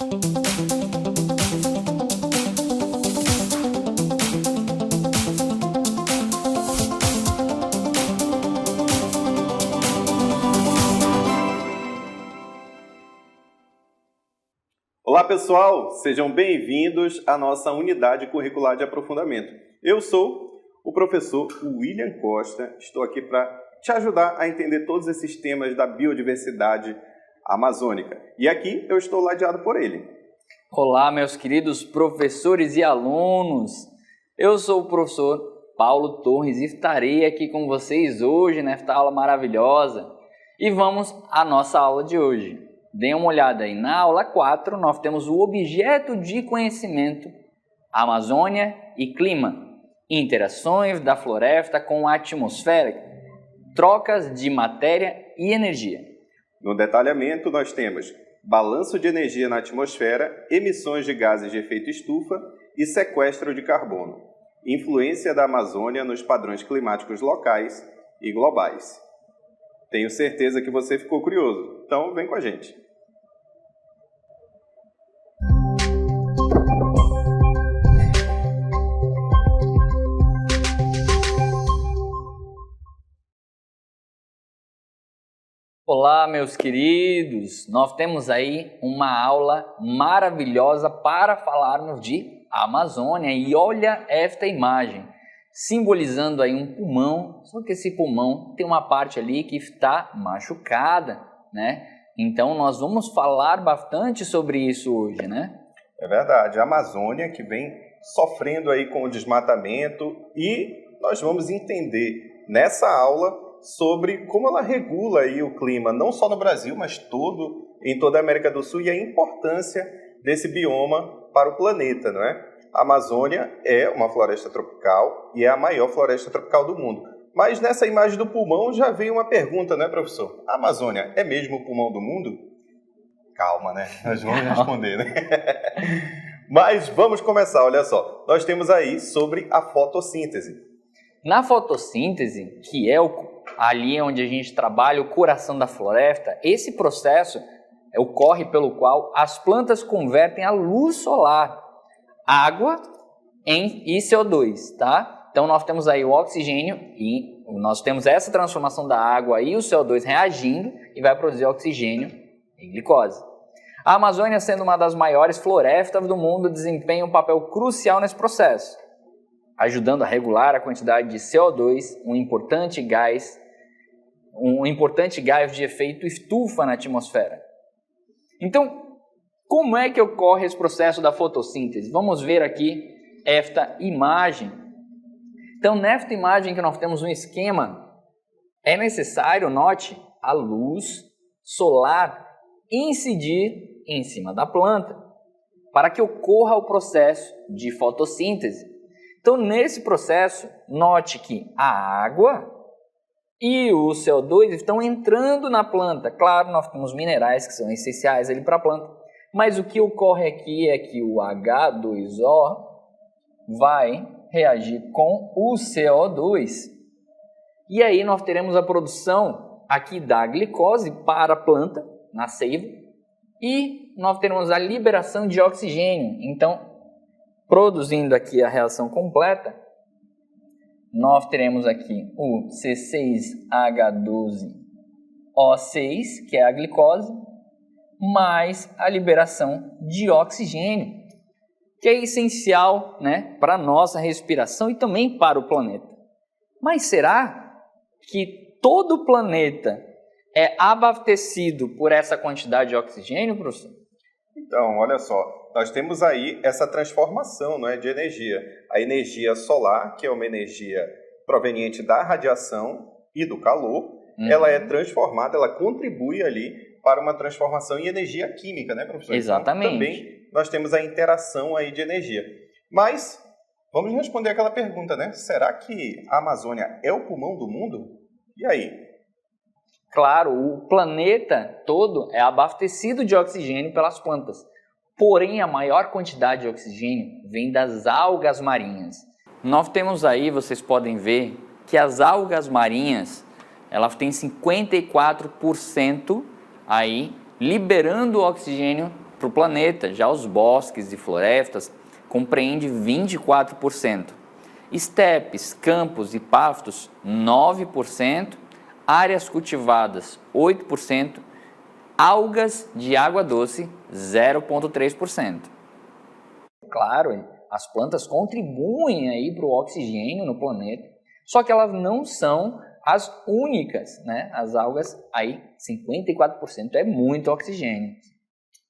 Olá pessoal, sejam bem-vindos à nossa unidade curricular de aprofundamento. Eu sou o professor William Costa, estou aqui para te ajudar a entender todos esses temas da biodiversidade amazônica. E aqui eu estou ladeado por ele. Olá, meus queridos professores e alunos. Eu sou o professor Paulo Torres e estarei aqui com vocês hoje nesta aula maravilhosa. E vamos à nossa aula de hoje. Dê uma olhada aí. Na aula 4, nós temos o objeto de conhecimento, Amazônia e clima, interações da floresta com a atmosfera, trocas de matéria e energia. No detalhamento, nós temos balanço de energia na atmosfera, emissões de gases de efeito estufa e sequestro de carbono, influência da Amazônia nos padrões climáticos locais e globais. Tenho certeza que você ficou curioso, então vem com a gente. Olá, meus queridos! Nós temos aí uma aula maravilhosa para falarmos de Amazônia e olha esta imagem, simbolizando aí um pulmão, só que esse pulmão tem uma parte ali que está machucada, né? Então nós vamos falar bastante sobre isso hoje, né? É verdade, a Amazônia que vem sofrendo aí com o desmatamento e nós vamos entender nessa aula sobre como ela regula aí o clima, não só no Brasil, mas em toda a América do Sul e a importância desse bioma para o planeta, não é? A Amazônia é uma floresta tropical e é a maior floresta tropical do mundo. Mas nessa imagem do pulmão já veio uma pergunta, né, professor? A Amazônia é mesmo o pulmão do mundo? Calma, né? Nós vamos responder, né? Mas vamos começar, olha só. Nós temos aí sobre a fotossíntese. Na fotossíntese, que é ali onde a gente trabalha o coração da floresta, esse processo ocorre pelo qual as plantas convertem a luz solar, água e CO2, tá? Então nós temos aí o oxigênio e nós temos essa transformação da água e o CO2 reagindo e vai produzir oxigênio e glicose. A Amazônia, sendo uma das maiores florestas do mundo, desempenha um papel crucial nesse processo, ajudando a regular a quantidade de CO2, um importante gás de efeito estufa na atmosfera. Então, como é que ocorre esse processo da fotossíntese? Vamos ver aqui esta imagem. Então, nesta imagem que nós temos um esquema, é necessário, note, a luz solar incidir em cima da planta para que ocorra o processo de fotossíntese. Então, nesse processo, note que a água e o CO2 estão entrando na planta. Claro, nós temos minerais que são essenciais ali para a planta, mas o que ocorre aqui é que o H2O vai reagir com o CO2. E aí nós teremos a produção aqui da glicose para a planta, na seiva, e nós teremos a liberação de oxigênio. Então, produzindo aqui a reação completa, nós teremos aqui o C6H12O6, que é a glicose, mais a liberação de oxigênio, que é essencial, né, para a nossa respiração e também para o planeta. Mas será que todo o planeta é abastecido por essa quantidade de oxigênio, professor? Então, olha só, nós temos aí essa transformação, não é, de energia. A energia solar, que é uma energia proveniente da radiação e do calor, ela é transformada, ela contribui ali para uma transformação em energia química, né, professor? Exatamente. Então, também nós temos a interação aí de energia. Mas, vamos responder aquela pergunta, né? Será que a Amazônia é o pulmão do mundo? E aí? Claro, o planeta todo é abastecido de oxigênio pelas plantas. Porém, a maior quantidade de oxigênio vem das algas marinhas. Nós temos aí, vocês podem ver, que as algas marinhas, elas têm 54% aí liberando o oxigênio para o planeta. Já os bosques e florestas compreendem 24%. Estepes, campos e pastos, 9%. Áreas cultivadas, 8%. Algas de água doce, 0,3%. Claro, as plantas contribuem aí para o oxigênio no planeta, só que elas não são as únicas, né? As algas, aí 54% é muito oxigênio.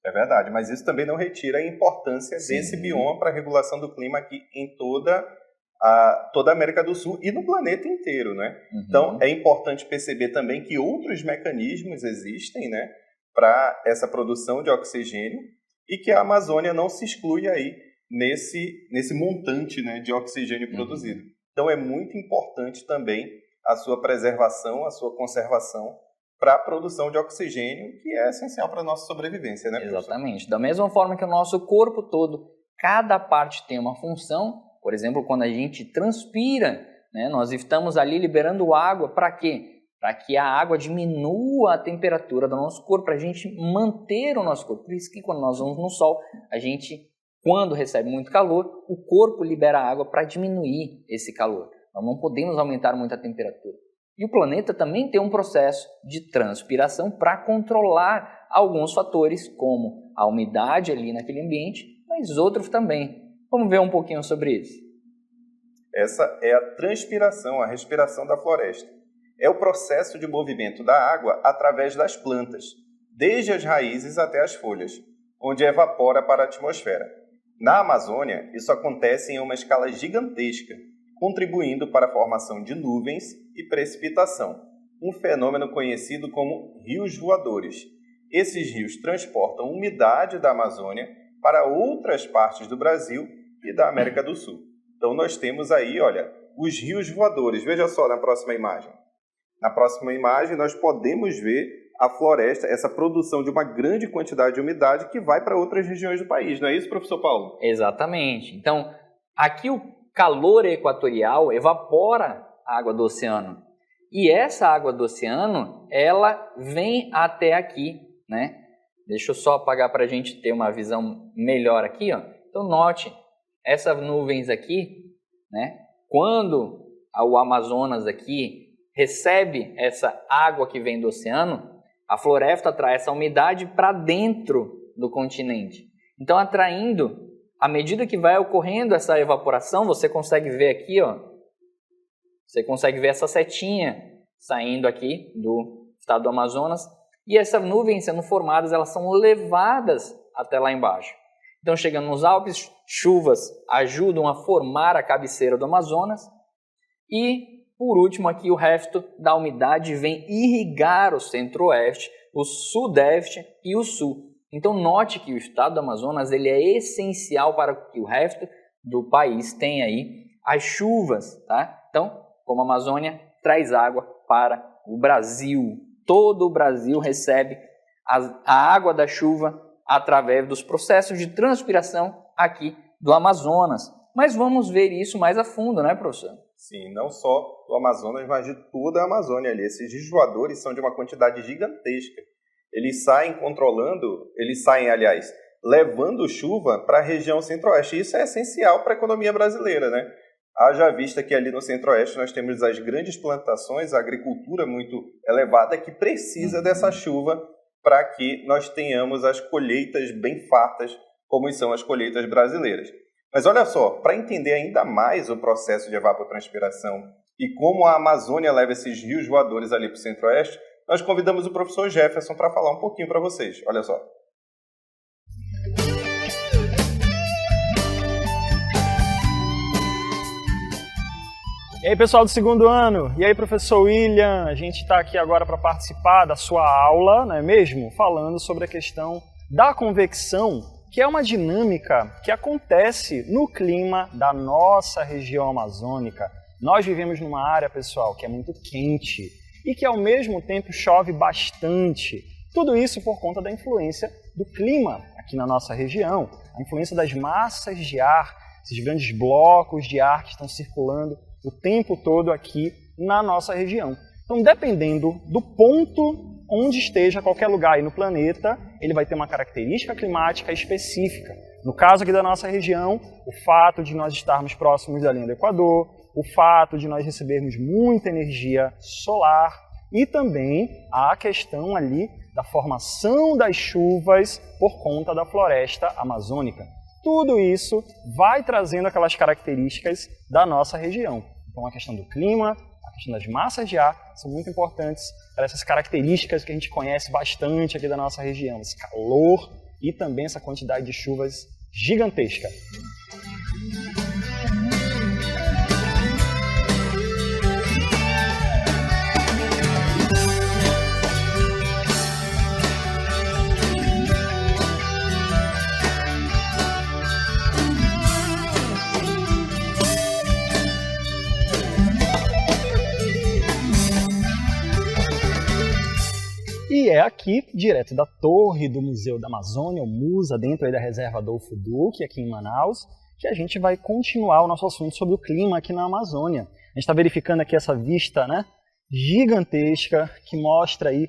É verdade, mas isso também não retira a importância desse bioma para a regulação do clima aqui em toda a América do Sul e no planeta inteiro, né? Então, é importante perceber também que outros mecanismos existem, né, para essa produção de oxigênio e que a Amazônia não se exclui aí nesse montante, né, de oxigênio produzido. Então, é muito importante também a sua preservação, a sua conservação para a produção de oxigênio, que é essencial para a nossa sobrevivência, né, professor? Exatamente. Da mesma forma que o nosso corpo todo, cada parte tem uma função. Por exemplo, quando a gente transpira, né, nós estamos ali liberando água para quê? Para que a água diminua a temperatura do nosso corpo, para a gente manter o nosso corpo. Por isso que quando nós vamos no sol, a gente, quando recebe muito calor, o corpo libera água para diminuir esse calor. Nós não podemos aumentar muito a temperatura. E o planeta também tem um processo de transpiração para controlar alguns fatores, como a umidade ali naquele ambiente, mas outros também. Vamos ver um pouquinho sobre isso. Essa é a transpiração, a respiração da floresta. É o processo de movimento da água através das plantas, desde as raízes até as folhas, onde evapora para a atmosfera. Na Amazônia, isso acontece em uma escala gigantesca, contribuindo para a formação de nuvens e precipitação, um fenômeno conhecido como rios voadores. Esses rios transportam umidade da Amazônia para outras partes do Brasil e da América do Sul. Então nós temos aí, olha, os rios voadores. Veja só na próxima imagem. Na próxima imagem nós podemos ver a floresta, essa produção de uma grande quantidade de umidade que vai para outras regiões do país. Não é isso, professor Paulo? Exatamente. Então, aqui o calor equatorial evapora a água do oceano. E essa água do oceano, ela vem até aqui, né? Deixa eu só apagar para a gente ter uma visão melhor aqui, ó. Então, note, essas nuvens aqui, né? Quando o Amazonas aqui recebe essa água que vem do oceano, a floresta traz essa umidade para dentro do continente. Então, atraindo, à medida que vai ocorrendo essa evaporação, você consegue ver aqui, ó, você consegue ver essa setinha saindo aqui do estado do Amazonas, e essas nuvens sendo formadas, elas são levadas até lá embaixo. Então, chegando nos Alpes, chuvas ajudam a formar a cabeceira do Amazonas e, por último, aqui o resto da umidade vem irrigar o centro-oeste, o sudeste e o sul. Então, note que o estado do Amazonas ele é essencial para que o resto do país tenha aí as chuvas, tá? Então, como a Amazônia traz água para o Brasil, todo o Brasil recebe a água da chuva através dos processos de transpiração aqui do Amazonas. Mas vamos ver isso mais a fundo, né, professor? Sim, não só do Amazonas, mas de toda a Amazônia ali. Esses rios voadores são de uma quantidade gigantesca. Eles saem levando chuva para a região centro-oeste. Isso é essencial para a economia brasileira, né? Haja vista que ali no centro-oeste nós temos as grandes plantações, a agricultura muito elevada que precisa dessa chuva para que nós tenhamos as colheitas bem fartas, como são as colheitas brasileiras. Mas olha só, para entender ainda mais o processo de evapotranspiração e como a Amazônia leva esses rios voadores ali para o centro-oeste, nós convidamos o professor Jefferson para falar um pouquinho para vocês. Olha só. E aí, pessoal do segundo ano? E aí, professor William? A gente está aqui agora para participar da sua aula, não é mesmo? Falando sobre a questão da convecção, que é uma dinâmica que acontece no clima da nossa região amazônica. Nós vivemos numa área, pessoal, que é muito quente e que, ao mesmo tempo, chove bastante. Tudo isso por conta da influência do clima aqui na nossa região, a influência das massas de ar, esses grandes blocos de ar que estão circulando o tempo todo aqui na nossa região. Então, dependendo do ponto onde esteja qualquer lugar aí no planeta, ele vai ter uma característica climática específica. No caso aqui da nossa região, o fato de nós estarmos próximos da linha do Equador, o fato de nós recebermos muita energia solar e também a questão ali da formação das chuvas por conta da floresta amazônica. Tudo isso vai trazendo aquelas características da nossa região. Então a questão do clima, a questão das massas de ar são muito importantes para essas características que a gente conhece bastante aqui da nossa região, esse calor e também essa quantidade de chuvas gigantesca. E é aqui, direto da torre do Museu da Amazônia, o MUSA, dentro aí da Reserva Adolfo Duque, aqui em Manaus, que a gente vai continuar o nosso assunto sobre o clima aqui na Amazônia. A gente está verificando aqui essa vista, né, gigantesca, que mostra aí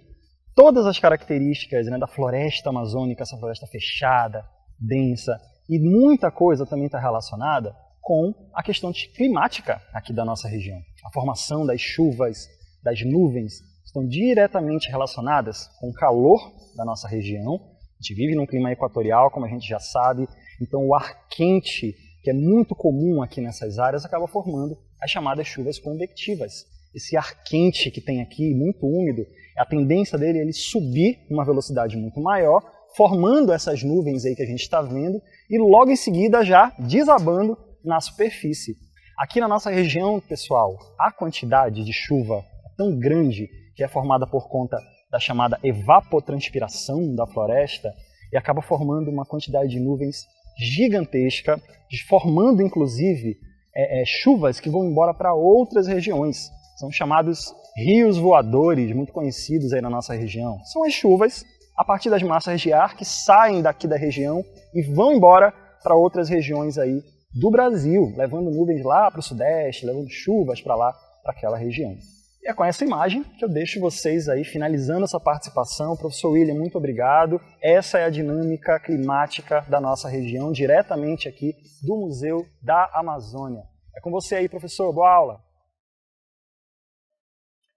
todas as características, né, da floresta amazônica, essa floresta fechada, densa, e muita coisa também está relacionada com a questão climática aqui da nossa região. A formação das chuvas, das nuvens, estão diretamente relacionadas com o calor da nossa região. A gente vive num clima equatorial, como a gente já sabe, então o ar quente, que é muito comum aqui nessas áreas, acaba formando as chamadas chuvas convectivas. Esse ar quente que tem aqui, muito úmido, a tendência dele é ele subir numa velocidade muito maior, formando essas nuvens aí que a gente está vendo, e logo em seguida já desabando na superfície. Aqui na nossa região, pessoal, a quantidade de chuva é tão grande que é formada por conta da chamada evapotranspiração da floresta e acaba formando uma quantidade de nuvens gigantesca, formando inclusive chuvas que vão embora para outras regiões. São chamados rios voadores, muito conhecidos aí na nossa região. São as chuvas a partir das massas de ar que saem daqui da região e vão embora para outras regiões aí do Brasil, levando nuvens lá para o sudeste, levando chuvas para lá, para aquela região. E é com essa imagem que eu deixo vocês aí finalizando essa participação. Professor William, muito obrigado. Essa é a dinâmica climática da nossa região, diretamente aqui do Museu da Amazônia. É com você aí, professor. Boa aula.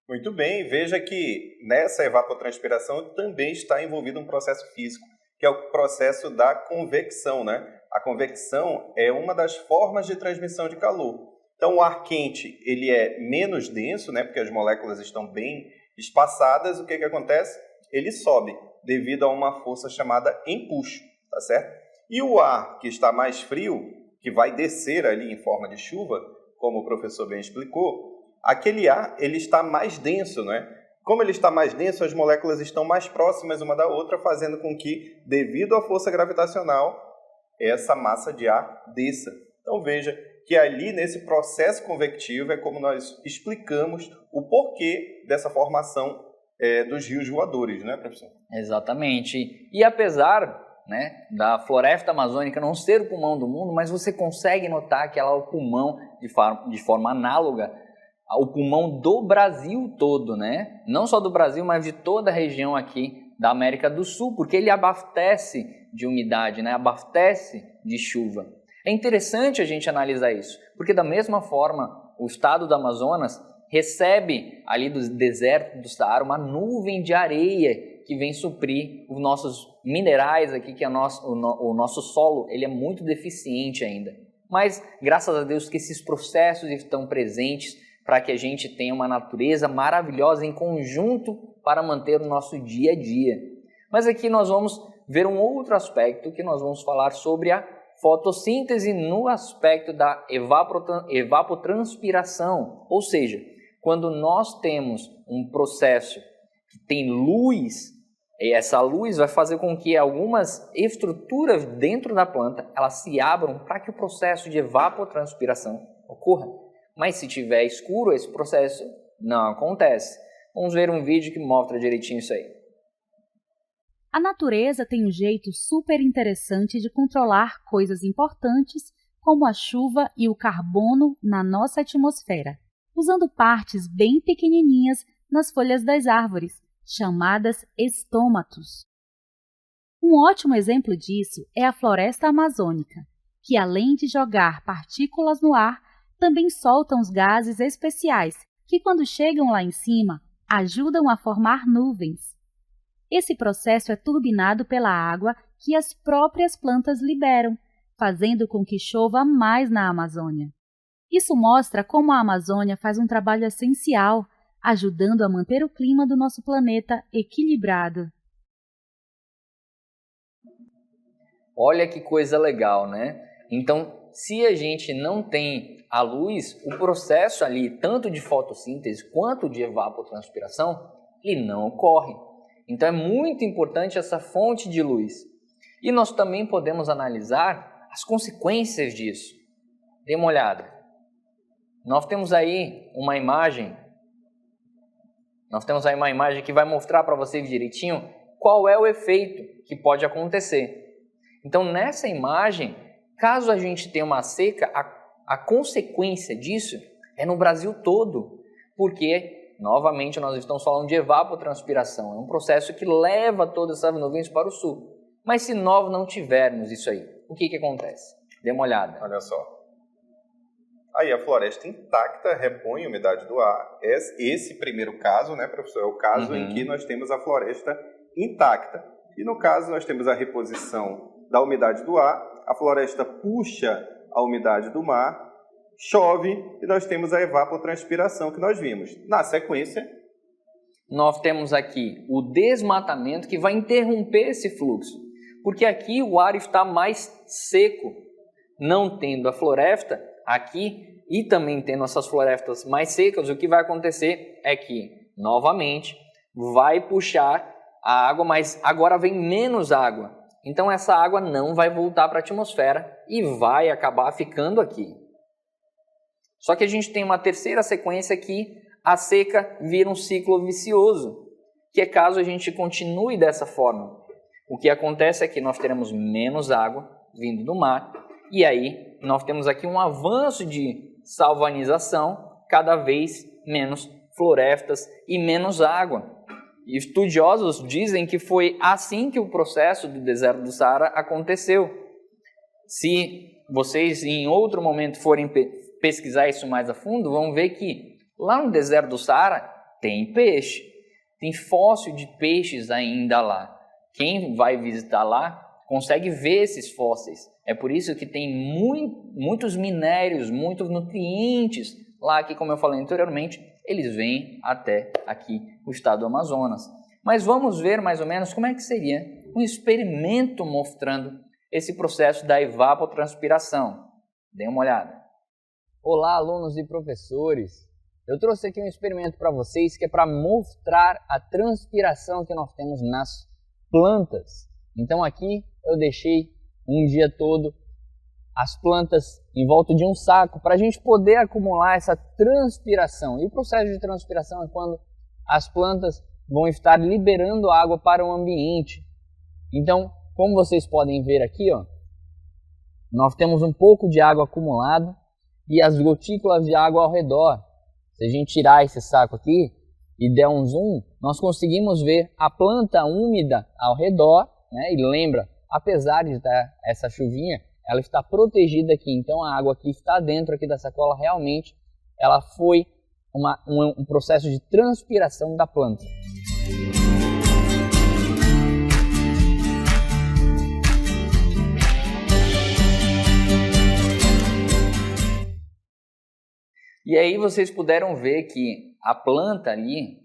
Muito bem. Veja que nessa evapotranspiração também está envolvido um processo físico, que é o processo da convecção, né? A convecção é uma das formas de transmissão de calor. Então, o ar quente ele é menos denso, né, porque as moléculas estão bem espaçadas. O que acontece? Ele sobe devido a uma força chamada empuxo, tá certo? E o ar que está mais frio, que vai descer ali em forma de chuva, como o professor bem explicou, aquele ar ele está mais denso, né? Como ele está mais denso, as moléculas estão mais próximas uma da outra, fazendo com que, devido à força gravitacional, essa massa de ar desça. Então, veja que ali nesse processo convectivo é como nós explicamos o porquê dessa formação dos rios voadores, né, professor? Exatamente. E apesar, né, da floresta amazônica não ser o pulmão do mundo, mas você consegue notar que ela é o pulmão de forma análoga ao pulmão do Brasil todo, né? Não só do Brasil, mas de toda a região aqui da América do Sul, porque ele abastece de umidade, né? Abastece de chuva. É interessante a gente analisar isso, porque da mesma forma o estado do Amazonas recebe ali do deserto do Saara uma nuvem de areia que vem suprir os nossos minerais aqui, que o nosso solo ele é muito deficiente ainda. Mas graças a Deus que esses processos estão presentes para que a gente tenha uma natureza maravilhosa em conjunto para manter o nosso dia a dia. Mas aqui nós vamos ver um outro aspecto que nós vamos falar sobre a fotossíntese no aspecto da evapotranspiração, ou seja, quando nós temos um processo que tem luz, e essa luz vai fazer com que algumas estruturas dentro da planta elas se abram para que o processo de evapotranspiração ocorra. Mas se tiver escuro, esse processo não acontece. Vamos ver um vídeo que mostra direitinho isso aí. A natureza tem um jeito super interessante de controlar coisas importantes, como a chuva e o carbono na nossa atmosfera, usando partes bem pequenininhas nas folhas das árvores, chamadas estômatos. Um ótimo exemplo disso é a floresta amazônica, que além de jogar partículas no ar, também soltam os gases especiais que, quando chegam lá em cima, ajudam a formar nuvens. Esse processo é turbinado pela água que as próprias plantas liberam, fazendo com que chova mais na Amazônia. Isso mostra como a Amazônia faz um trabalho essencial, ajudando a manter o clima do nosso planeta equilibrado. Olha que coisa legal, né? Então, se a gente não tem a luz, o processo ali, tanto de fotossíntese quanto de evapotranspiração, ele não ocorre. Então, é muito importante essa fonte de luz. E nós também podemos analisar as consequências disso. Dê uma olhada. Nós temos aí uma imagem que vai mostrar para vocês direitinho qual é o efeito que pode acontecer. Então, nessa imagem, caso a gente tenha uma seca, a consequência disso é no Brasil todo, porque, novamente, nós estamos falando de evapotranspiração. É um processo que leva todas essas nuvens para o sul. Mas se nós não tivermos isso aí, o que acontece? Dê uma olhada. Olha só. Aí a floresta intacta repõe a umidade do ar. Esse primeiro caso, né, professor, é o caso em que nós temos a floresta intacta. E no caso nós temos a reposição da umidade do ar, a floresta puxa a umidade do mar, chove e nós temos a evapotranspiração que nós vimos. Na sequência, nós temos aqui o desmatamento que vai interromper esse fluxo, porque aqui o ar está mais seco, não tendo a floresta aqui e também tendo essas florestas mais secas, o que vai acontecer é que, novamente, vai puxar a água, mas agora vem menos água. Então essa água não vai voltar para a atmosfera e vai acabar ficando aqui. Só que a gente tem uma terceira sequência que a seca vira um ciclo vicioso, que é caso a gente continue dessa forma. O que acontece é que nós teremos menos água vindo do mar e aí nós temos aqui um avanço de salvanização, cada vez menos florestas e menos água. E estudiosos dizem que foi assim que o processo do deserto do Saara aconteceu. Se vocês em outro momento forem pesquisar isso mais a fundo, vão ver que lá no deserto do Saara tem peixe, tem fóssil de peixes ainda lá. Quem vai visitar lá consegue ver esses fósseis. É por isso que tem muitos minérios, muitos nutrientes lá que, como eu falei anteriormente, eles vêm até aqui o estado do Amazonas. Mas vamos ver mais ou menos como é que seria um experimento mostrando esse processo da evapotranspiração. Dê uma olhada. Olá, alunos e professores. Eu trouxe aqui um experimento para vocês que é para mostrar a transpiração que nós temos nas plantas. Então aqui eu deixei um dia todo as plantas em volta de um saco para a gente poder acumular essa transpiração. E o processo de transpiração é quando as plantas vão estar liberando água para o ambiente. Então, como vocês podem ver aqui, ó, nós temos um pouco de água acumulada e as gotículas de água ao redor. Se a gente tirar esse saco aqui e der um zoom, nós conseguimos ver a planta úmida ao redor, né? E lembra, apesar de estar essa chuvinha, ela está protegida aqui, então a água que está dentro aqui da sacola realmente ela foi um processo de transpiração da planta. E aí vocês puderam ver que a planta ali,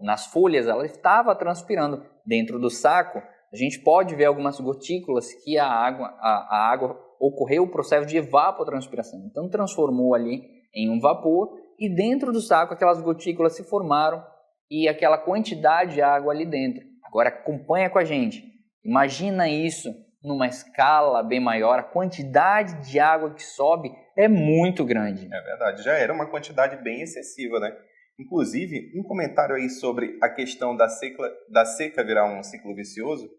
nas folhas, ela estava transpirando. Dentro do saco, a gente pode ver algumas gotículas que a água ocorreu o processo de evapotranspiração. Então transformou ali em um vapor e dentro do saco aquelas gotículas se formaram e aquela quantidade de água ali dentro. Agora acompanha com a gente. Imagina isso numa escala bem maior. A quantidade de água que sobe é muito grande. É verdade, já era uma quantidade bem excessiva, né? Inclusive, um comentário aí sobre a questão da seca virar um ciclo vicioso.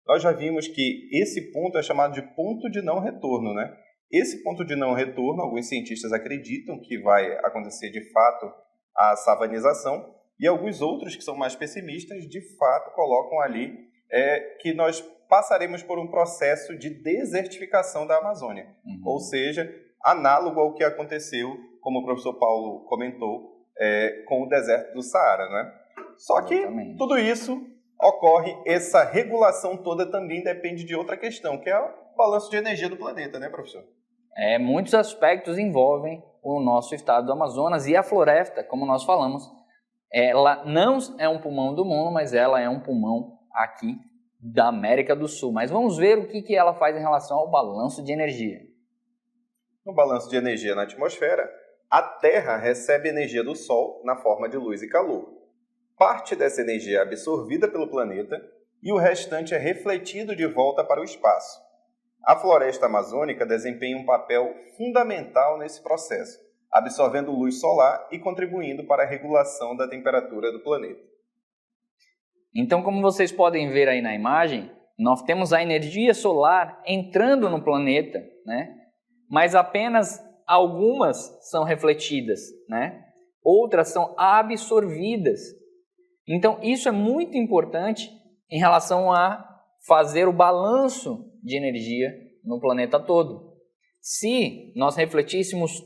Nós já vimos que esse ponto é chamado de ponto de não retorno, né? Esse ponto de não retorno, alguns cientistas acreditam que vai acontecer de fato a savanização, e alguns outros que são mais pessimistas, de fato, colocam ali que nós passaremos por um processo de desertificação da Amazônia. Ou seja, análogo ao que aconteceu, como o professor Paulo comentou, com o deserto do Saara, né? Só que tudo isso ocorre, essa regulação toda também depende de outra questão, que é o balanço de energia do planeta, né, professor? Muitos aspectos envolvem o nosso estado do Amazonas, e a floresta, como nós falamos, ela não é um pulmão do mundo, mas ela é um pulmão aqui da América do Sul. Mas vamos ver o que ela faz em relação ao balanço de energia. No balanço de energia na atmosfera, a Terra recebe energia do Sol na forma de luz e calor. Parte dessa energia é absorvida pelo planeta e o restante é refletido de volta para o espaço. A floresta amazônica desempenha um papel fundamental nesse processo, absorvendo luz solar e contribuindo para a regulação da temperatura do planeta. Então, como vocês podem ver aí na imagem, nós temos a energia solar entrando no planeta, né? Mas apenas algumas são refletidas, né? Outras são absorvidas. Então, isso é muito importante em relação a fazer o balanço de energia no planeta todo. Se nós refletíssemos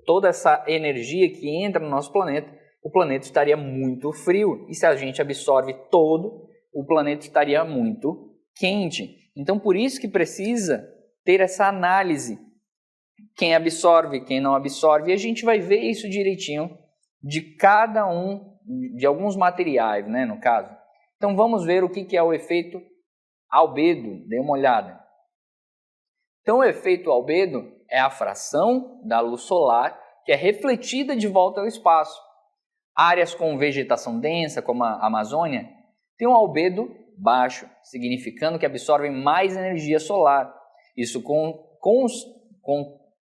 toda essa energia que entra no nosso planeta, o planeta estaria muito frio. E se a gente absorve todo, o planeta estaria muito quente. Então, por isso que precisa ter essa análise. Quem absorve, quem não absorve. E a gente vai ver isso direitinho de cada um, de alguns materiais, né, no caso. Então, vamos ver o que é o efeito albedo. Dê uma olhada. Então, o efeito albedo é a fração da luz solar que é refletida de volta ao espaço. Áreas com vegetação densa, como a Amazônia, têm um albedo baixo, significando que absorvem mais energia solar. Isso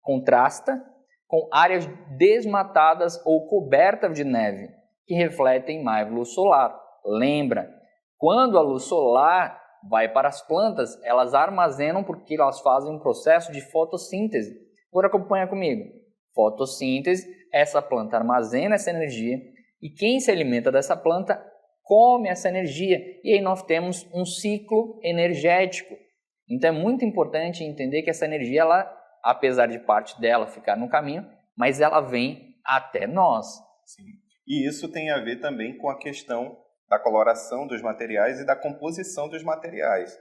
contrasta com áreas desmatadas ou cobertas de neve, que refletem mais luz solar. Lembra, quando a luz solar vai para as plantas, elas armazenam porque elas fazem um processo de fotossíntese. Agora acompanha comigo. Fotossíntese, essa planta armazena essa energia e quem se alimenta dessa planta come essa energia. E aí nós temos um ciclo energético. Então é muito importante entender que essa energia, ela, apesar de parte dela ficar no caminho, mas ela vem até nós. Sim. E isso tem a ver também com a questão da coloração dos materiais e da composição dos materiais.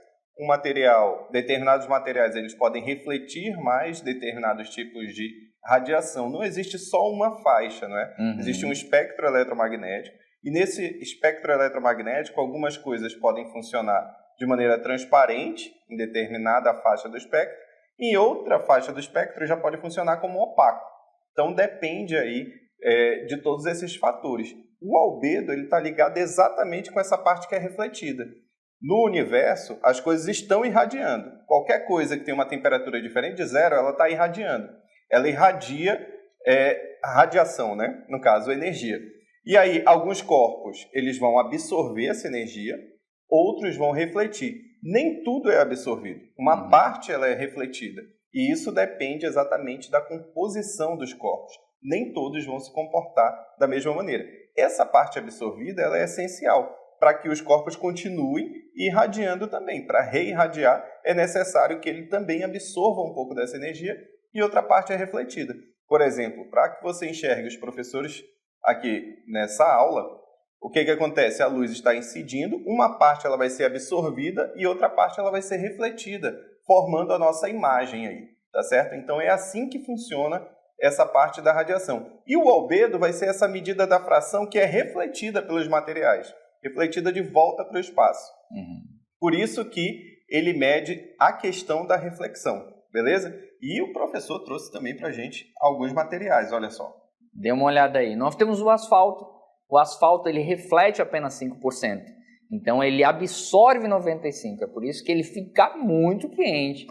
Determinados materiais, eles podem refletir mais determinados tipos de radiação. Não existe só uma faixa, não é? Existe um espectro eletromagnético, e nesse espectro eletromagnético, algumas coisas podem funcionar de maneira transparente, em determinada faixa do espectro, e em outra faixa do espectro já pode funcionar como opaco. Então, depende aí de todos esses fatores. O albedo está ligado exatamente com essa parte que é refletida. No universo, as coisas estão irradiando. Qualquer coisa que tem uma temperatura diferente de zero, ela está irradiando. Ela irradia a radiação, né? No caso, a energia. E aí, alguns corpos eles vão absorver essa energia, outros vão refletir. Nem tudo é absorvido. Uma parte ela é refletida. E isso depende exatamente da composição dos corpos. Nem todos vão se comportar da mesma maneira. Essa parte absorvida ela é essencial para que os corpos continuem irradiando também. Para reirradiar, é necessário que ele também absorva um pouco dessa energia e outra parte é refletida. Por exemplo, para que você enxergue os professores aqui nessa aula, o que acontece? A luz está incidindo, uma parte ela vai ser absorvida e outra parte ela vai ser refletida, formando a nossa imagem aí, tá certo? Então é assim que funciona essa parte da radiação. E o albedo vai ser essa medida da fração que é refletida pelos materiais, refletida de volta para o espaço. Por isso que ele mede a questão da reflexão, beleza? E o professor trouxe também para a gente alguns materiais, olha só. Dê uma olhada aí. Nós temos o asfalto. O asfalto ele reflete apenas 5%. Então ele absorve 95%. É por isso que ele fica muito quente.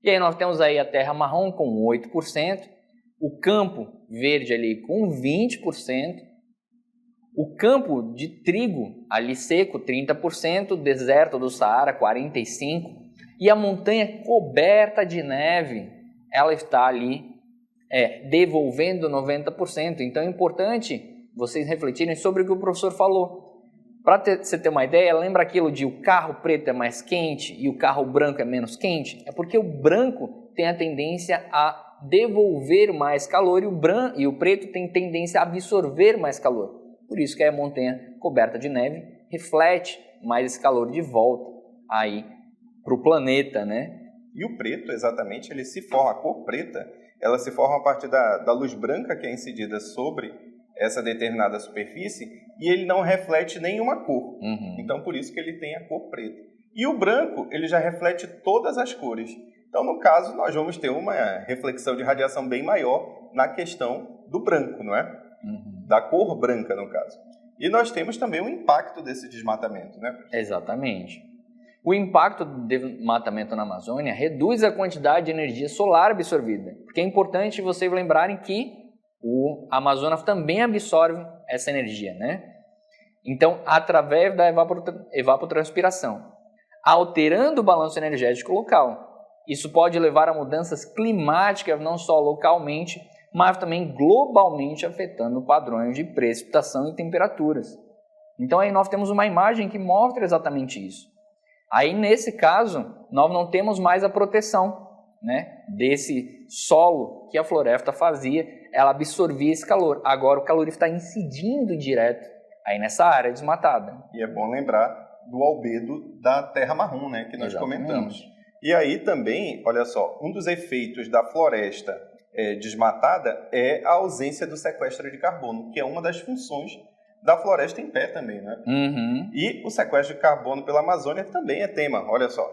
E aí nós temos aí a terra marrom com 8%. O campo verde ali com 20%. O campo de trigo ali seco 30%. O deserto do Saara 45%. E a montanha coberta de neve, ela está ali devolvendo 90%. Então é importante vocês refletirem sobre o que o professor falou. Para você ter uma ideia, lembra aquilo de o carro preto é mais quente e o carro branco é menos quente? É porque o branco tem a tendência a devolver mais calor e o preto tem tendência a absorver mais calor. Por isso que a montanha coberta de neve reflete mais esse calor de volta aí para o planeta, né? E o preto, exatamente, ele se forma, a cor preta, ela se forma a partir da luz branca que é incidida sobre essa determinada superfície e ele não reflete nenhuma cor. Então, por isso que ele tem a cor preta. E o branco, ele já reflete todas as cores. Então, no caso, nós vamos ter uma reflexão de radiação bem maior na questão do branco, não é? Da cor branca, no caso. E nós temos também o impacto desse desmatamento, né? Exatamente. O impacto do desmatamento na Amazônia reduz a quantidade de energia solar absorvida. Porque é importante vocês lembrarem que o Amazonas também absorve essa energia, né? Então, através da evapotranspiração, alterando o balanço energético local. Isso pode levar a mudanças climáticas, não só localmente, mas também globalmente afetando padrões de precipitação e temperaturas. Então aí nós temos uma imagem que mostra exatamente isso. Aí nesse caso, nós não temos mais a proteção, né, desse solo que a floresta fazia, ela absorvia esse calor. Agora o calor está incidindo direto aí nessa área desmatada. E é bom lembrar do albedo da terra marrom, né, que nós comentamos. E aí também, olha só, um dos efeitos da floresta desmatada é a ausência do sequestro de carbono, que é uma das funções da floresta em pé também, né? E o sequestro de carbono pela Amazônia também é tema, olha só.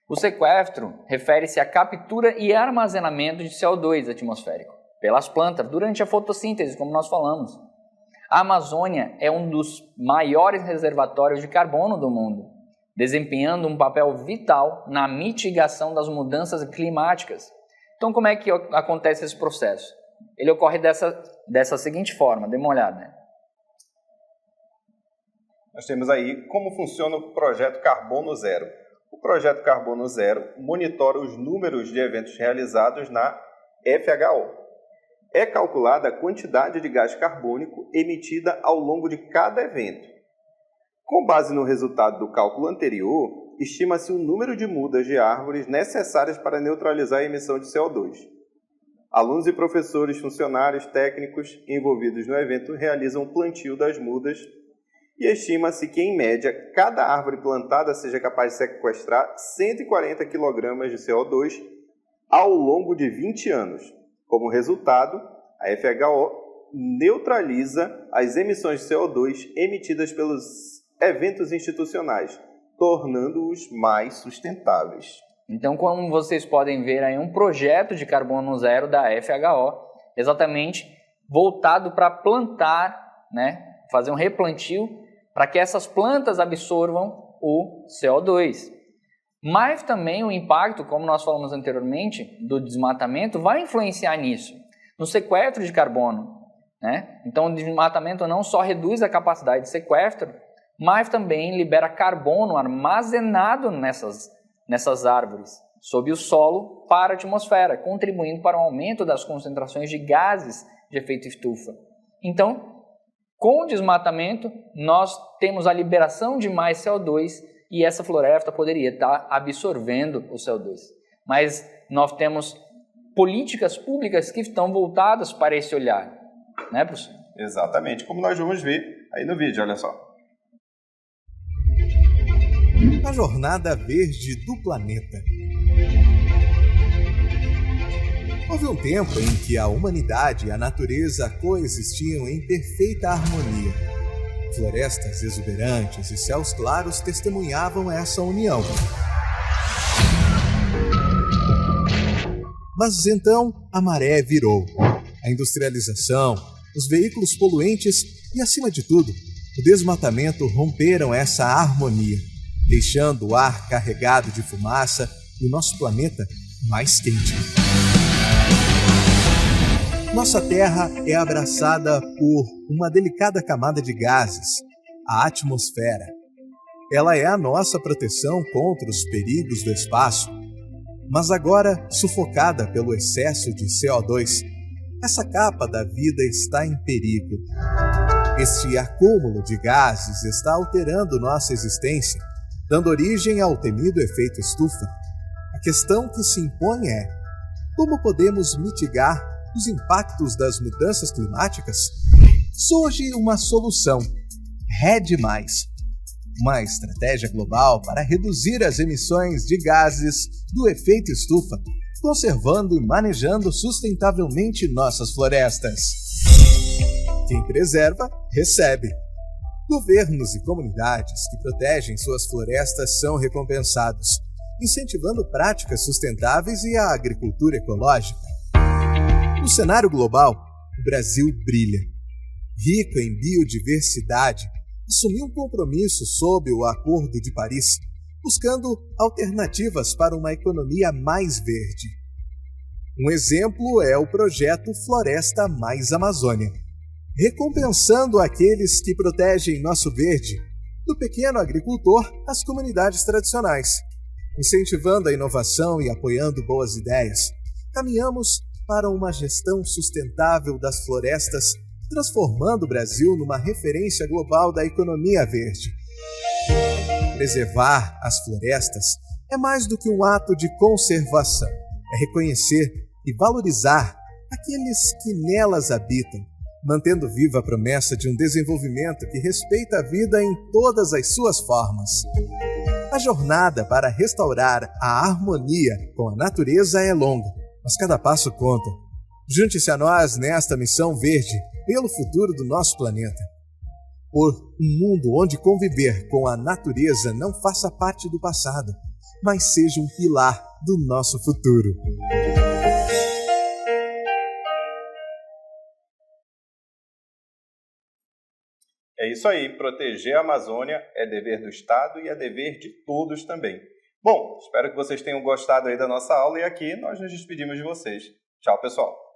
O sequestro refere-se à captura e armazenamento de CO2 atmosférico pelas plantas durante a fotossíntese, como nós falamos. A Amazônia é um dos maiores reservatórios de carbono do mundo, desempenhando um papel vital na mitigação das mudanças climáticas. Então, como é que acontece esse processo? Ele ocorre dessa seguinte forma, dê uma olhada. Nós temos aí como funciona o projeto Carbono Zero. O projeto Carbono Zero monitora os números de eventos realizados na FHO. É calculada a quantidade de gás carbônico emitida ao longo de cada evento. Com base no resultado do cálculo anterior, estima-se o número de mudas de árvores necessárias para neutralizar a emissão de CO2. Alunos e professores, funcionários, técnicos envolvidos no evento realizam o plantio das mudas e estima-se que, em média, cada árvore plantada seja capaz de sequestrar 140 kg de CO2 ao longo de 20 anos. Como resultado, a FHO neutraliza as emissões de CO2 emitidas pelos eventos institucionais, tornando-os mais sustentáveis. Então, como vocês podem ver aí, um projeto de carbono zero da FHO, exatamente voltado para plantar, né, fazer um replantio para que essas plantas absorvam o CO2. Mas também o impacto, como nós falamos anteriormente, do desmatamento vai influenciar nisso, no sequestro de carbono, né? Então, o desmatamento não só reduz a capacidade de sequestro, mas também libera carbono armazenado nessas árvores, sob o solo, para a atmosfera, contribuindo para o aumento das concentrações de gases de efeito estufa. Então, com o desmatamento, nós temos a liberação de mais CO2 e essa floresta poderia estar absorvendo o CO2. Mas nós temos políticas públicas que estão voltadas para esse olhar, né, professor? Exatamente, como nós vamos ver aí no vídeo, olha só. A jornada verde do planeta. Houve um tempo em que a humanidade e a natureza coexistiam em perfeita harmonia. Florestas exuberantes e céus claros testemunhavam essa união. Mas então a maré virou. A industrialização, os veículos poluentes e, acima de tudo, o desmatamento romperam essa harmonia, deixando o ar carregado de fumaça e o nosso planeta mais quente. Nossa Terra é abraçada por uma delicada camada de gases, a atmosfera. Ela é a nossa proteção contra os perigos do espaço, mas agora sufocada pelo excesso de CO2, essa capa da vida está em perigo. Este acúmulo de gases está alterando nossa existência, dando origem ao temido efeito estufa. A questão que se impõe é: como podemos mitigar os impactos das mudanças climáticas? Surge uma solução: REDD+, uma estratégia global para reduzir as emissões de gases do efeito estufa, conservando e manejando sustentavelmente nossas florestas. Quem preserva, recebe. Governos e comunidades que protegem suas florestas são recompensados, incentivando práticas sustentáveis e a agricultura ecológica. No cenário global, o Brasil brilha. Rico em biodiversidade, assumiu um compromisso sob o Acordo de Paris, buscando alternativas para uma economia mais verde. Um exemplo é o projeto Floresta Mais Amazônia, recompensando aqueles que protegem nosso verde, do pequeno agricultor às comunidades tradicionais. Incentivando a inovação e apoiando boas ideias, caminhamos para uma gestão sustentável das florestas, transformando o Brasil numa referência global da economia verde. Preservar as florestas é mais do que um ato de conservação, é reconhecer e valorizar aqueles que nelas habitam, mantendo viva a promessa de um desenvolvimento que respeita a vida em todas as suas formas. A jornada para restaurar a harmonia com a natureza é longa, mas cada passo conta. Junte-se a nós nesta missão verde pelo futuro do nosso planeta. Por um mundo onde conviver com a natureza não faça parte do passado, mas seja um pilar do nosso futuro. É isso aí, proteger a Amazônia é dever do Estado e é dever de todos também. Bom, espero que vocês tenham gostado aí da nossa aula e aqui nós nos despedimos de vocês. Tchau, pessoal!